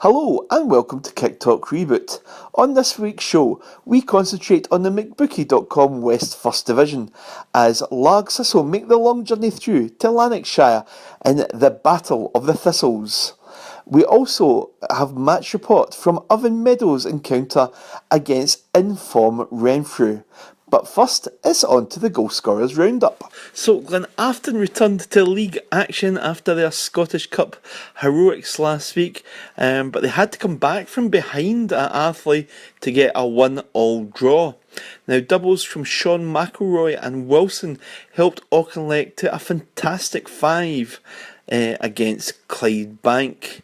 Hello and welcome to Kicktalk Reboot. On this week's show, we concentrate on the McBookie.com West First Division as Larkhall make the long journey through to Lanarkshire in the Battle of the Thistles. We also have match report from Irvine Meadow's encounter against in-form Renfrew. But first, it's on to the goalscorers roundup. So, Glenafton returned to league action after their Scottish Cup heroics last week, but they had to come back from behind at Athley to get a 1-1 draw. Now, doubles from Sean McElroy and Wilson helped Auchinleck to a fantastic 5 against Clydebank.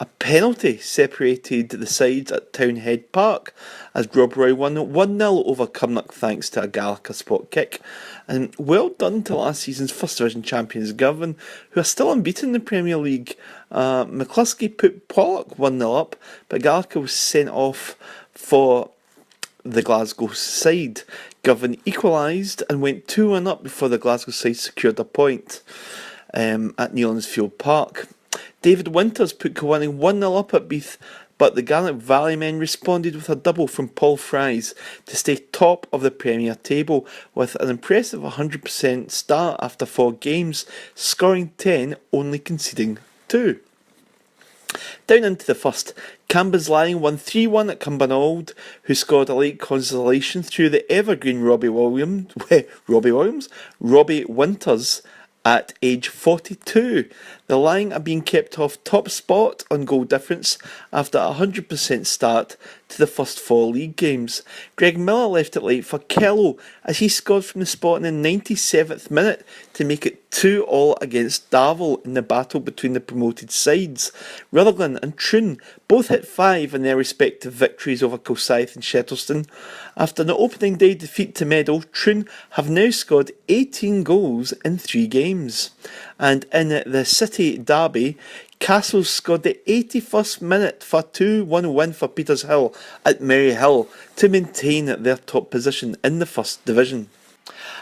A penalty separated the sides at Townhead Park as Rob Roy won 1-0 over Cumnock thanks to a Gallagher spot kick. And well done to last season's First Division champions Govan, who are still unbeaten in the Premier League. McCluskey put Pollock 1-0 up, but Gallagher was sent off for the Glasgow side. Govan equalised and went 2-1 up before the Glasgow side secured a point at Newlands Field Park. David Winters put Kilwinning 1-0 up at Beath, but the Garnet Valley men responded with a double from Paul Fries to stay top of the Premier table with an impressive 100% start after 4 games, scoring 10, only conceding 2. Down into the first, Cambus Lion won 3-1 at Cumbernauld, who scored a late consolation through the evergreen Robbie Winters at age 42. The Lion are being kept off top spot on goal difference after a 100% start to the first 4 league games. Greg Miller left it late for Kello as he scored from the spot in the 97th minute to make it 2-2 against Darvel in the battle between the promoted sides. Rutherglen and Troon both hit 5 in their respective victories over Kilsyth and Shettleston. After an opening day defeat to Meadow, Troon have now scored 18 goals in 3 games. And in the City derby, Castles scored the 81st minute for a 2-1 win for Petershill at Maryhill to maintain their top position in the First Division.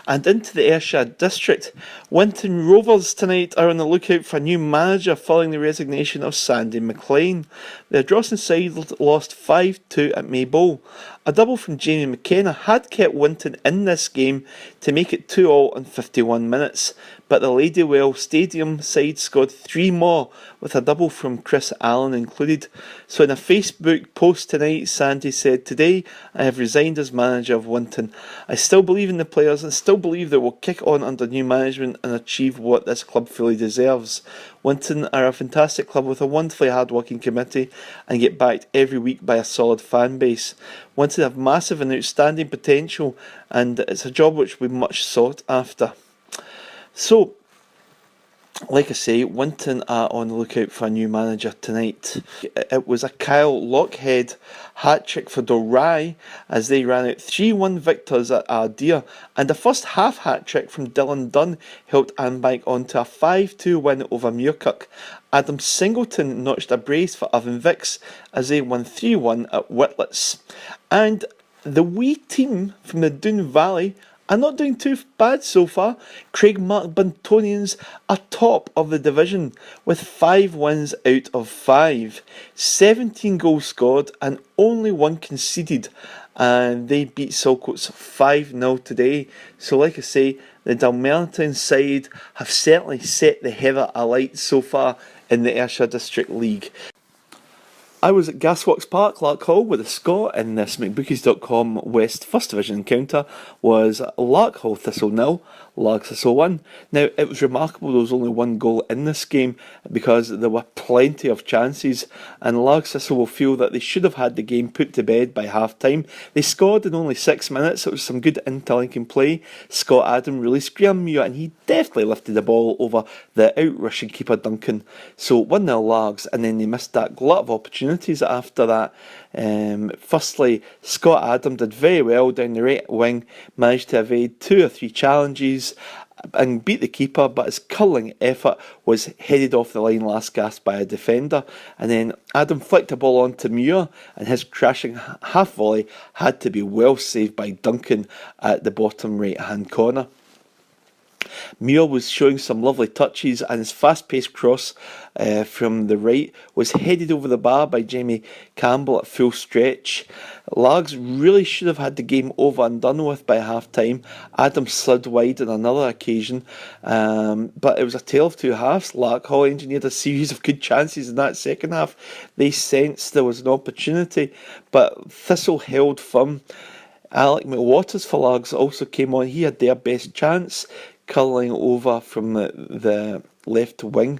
And into the Ayrshire district, Winton Rovers tonight are on the lookout for a new manager following the resignation of Sandy McLean. The Drawson side lost 5-2 at Maybole. A double from Jamie McKenna had kept Winton in this game to make it 2-2 in 51 minutes, but the Ladywell Stadium side scored 3 more with a double from Chris Allen included. So in a Facebook post tonight, Sandy said, "Today I have resigned as manager of Winton. I still believe in the players and still believe they will kick on under new management and achieve what this club fully deserves. Winton are a fantastic club with a wonderfully hard-working committee and get backed every week by a solid fan base. Winton have massive and outstanding potential and it's a job which will be much sought after." So, like I say, Winton are on the lookout for a new manager tonight. It was a Kyle Lockhead hat-trick for Dorrye as they ran out 3-1 victors at Ardea, and a first half hat-trick from Dylan Dunn helped Anbank onto a 5-2 win over Muirkirk. Adam Singleton notched a brace for Irvine Vicks as they won 3-1 at Whitlets. And the wee team from the Doon Valley are not doing too bad so far. Craigmark Buntonians are top of the division with 5 wins out of 5. 17 goals scored and only 1 conceded. And they beat Saltcoats 5-0 today. So like I say, the Dalmerton side have certainly set the heather alight so far in the Ayrshire District League. I was at Gasworks Park, Larkhall, with a score in this McBookies.com West First Division encounter was Larkhall Thistle 0, Larg Thistle 1. Now, it was remarkable there was only 1 goal in this game because there were plenty of chances, and Larg Thistle will feel that they should have had the game put to bed by half time. They scored in only 6 minutes. It was some good interlinking play. Scott Adam released Graham Muir and he deftly lifted the ball over the out-rushing keeper Duncan. So 1-0 Largs, and then they missed that glut of opportunities after that. Firstly, Scott Adam did very well down the right wing, managed to evade 2 or 3 challenges and beat the keeper, but his curling effort was headed off the line last gasp by a defender. And then Adam flicked the ball onto Muir, and his crashing half volley had to be well saved by Duncan at the bottom right hand corner. Meadow was showing some lovely touches, and his fast-paced cross from the right was headed over the bar by Jamie Campbell at full stretch. Largs really should have had the game over and done with by half-time. Adam slid wide on another occasion, but it was a tale of two halves. Larkhall engineered a series of good chances in that second half. They sensed there was an opportunity, but Thistle held firm. Alec McWaters for Largs also came on. He had their best chance, curling over from the left wing.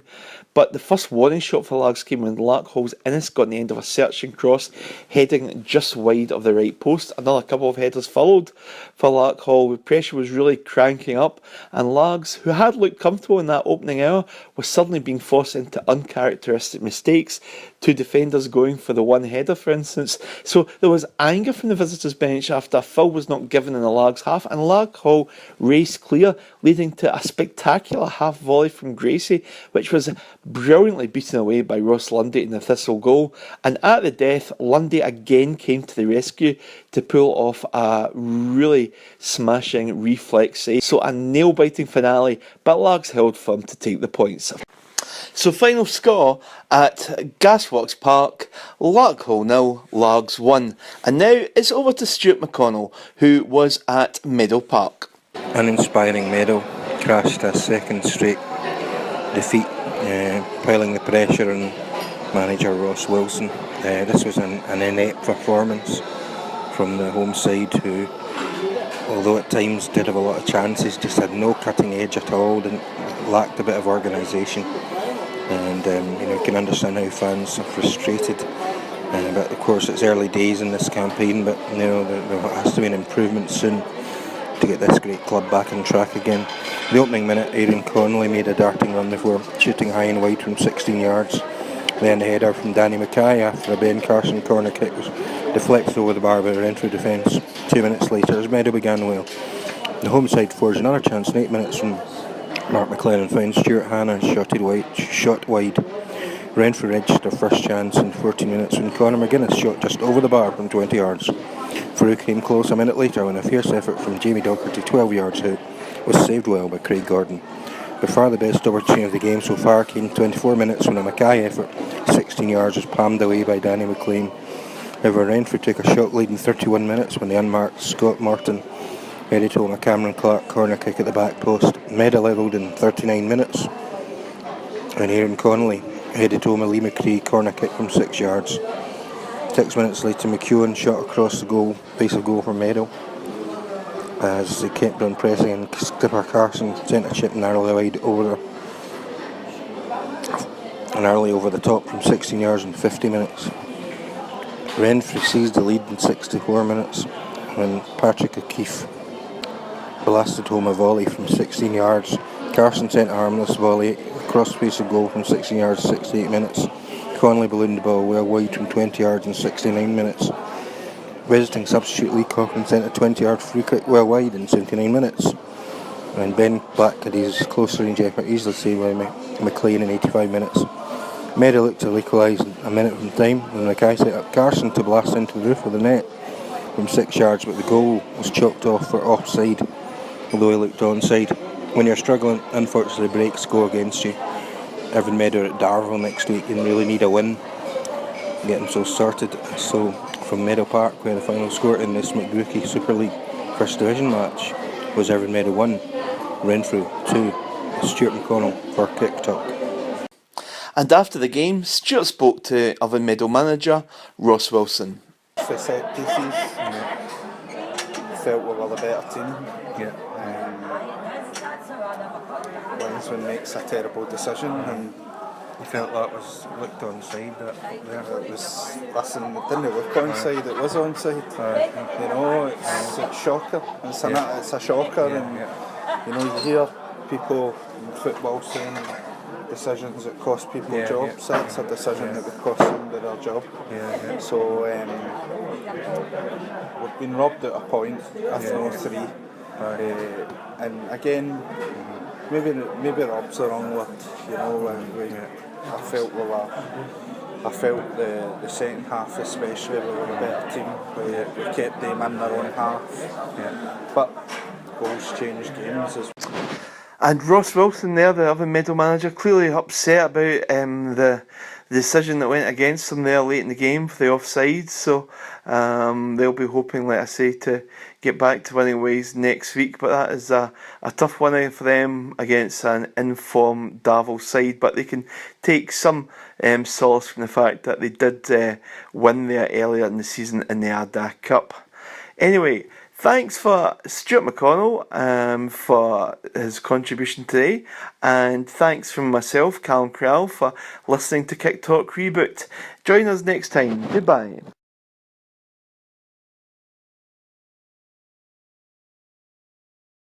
But the first warning shot for Largs came when Larkhall's Innes got on the end of a searching cross, heading just wide of the right post. Another couple of headers followed for Larkhall. The pressure was really cranking up, and Largs, who had looked comfortable in that opening hour, was suddenly being forced into uncharacteristic mistakes. Two defenders going for the one header, for instance. So there was anger from the visitors' bench after a foul was not given in the Largs half, and Larkhall raced clear, leading to a spectacular half volley from Gracie, which was brilliantly beaten away by Ross Lundy in the Thistle goal. And at the death, Lundy again came to the rescue to pull off a really smashing reflex save. So a nail-biting finale, but Largs held firm to take the points. So final score at Gasworks Park, Larkhall 0, Largs 1. And now it's over to Stuart McConnell, who was at Meadow Park. Uninspiring Meadow crashed a second straight defeat, piling the pressure on manager Ross Wilson. This was an inept performance from the home side, who, although at times did have a lot of chances, just had no cutting edge at all, lacked a bit of organisation. And you can understand how fans are frustrated. But of course it's early days in this campaign, but there has to be an improvement soon to get this great club back on track again. The opening minute, Aaron Connolly made a darting run before shooting high and wide from 16 yards. Then a header from Danny Mackay after a Ben Carson corner kick was deflected over the bar by the Renfrew defence. 2 minutes later, as Meadow began well, the home side forged another chance in 8 minutes from Mark McLennan found Stuart Hanna shot wide. Renfrew registered their first chance in 14 minutes when Conor McGuinness shot just over the bar from 20 yards. Frew came close a minute later when a fierce effort from Jamie Docherty 12 yards out was saved well by Craig Gordon. By far the best opportunity of the game so far came 24 minutes when a Mackay effort 16 yards was palmed away by Danny McLean. However, Renfrew took a shot lead in 31 minutes when the unmarked Scott Morton headed home a Cameron Clark corner kick at the back post. Meadow levelled in 39 minutes when Aaron Connolly headed home a Lee McCree corner kick from 6 yards. 6 minutes later, McEwen shot across the base of goal for Meadow. As they kept on pressing, and skipper Carson sent a chip narrowly over the top from 16 yards in 50 minutes. Renfrew seized the lead in 64 minutes when Patrick O'Keefe blasted home a volley from 16 yards. Carson sent a harmless volley across the face of goal from 16 yards in 68 minutes. Connolly ballooned the ball well wide from 20 yards in 69 minutes. Visiting substitute Lee Cochran sent a 20-yard free kick well wide in 79 minutes. And Ben Black had his close range effort easily saved by McLean in 85 minutes. Meadow looked to equalise a minute from time when Mackay set up Carson to blast into the roof of the net from 6 yards, but the goal was chalked off for offside, although he looked onside. When you're struggling, unfortunately breaks go against you. Irvine Meadow at Darvel next week and really need a win, get them so sorted. So from Meadow Park, where the final score in this McBrookie Super League First Division match was Irvine Meadow 1, Renfrew 2. Stuart McConnell for Kicktalk. And after the game, Stuart spoke to Irvine Meadow manager Ross Wilson. For set pieces, felt we were the better team. Linesman makes a terrible decision, and You felt that was looked onside, that there? it was, listen, it didn't look onside, it was onside. It's shocker. It's a shocker, and you hear people in football saying decisions that cost people jobs. That's a decision that would cost somebody their job. So we've been robbed at a point after 0-3, and again, maybe rob's the wrong word. I felt the second half especially we were a better team. We kept them in their own half, but goals change games as well. And Ross Wilson there, the other Meadow manager, clearly upset about the decision that went against them there late in the game for the offside. So they'll be hoping, like I say, to get back to winning ways next week. But that is a tough one for them against an informed Davos side. But they can take some solace from the fact that they did win there earlier in the season in the Ardagh Cup. Anyway, thanks for Stuart McConnell for his contribution today, and thanks from myself, Callum Crowell, for listening to Kicktalk Reboot. Join us next time. Goodbye.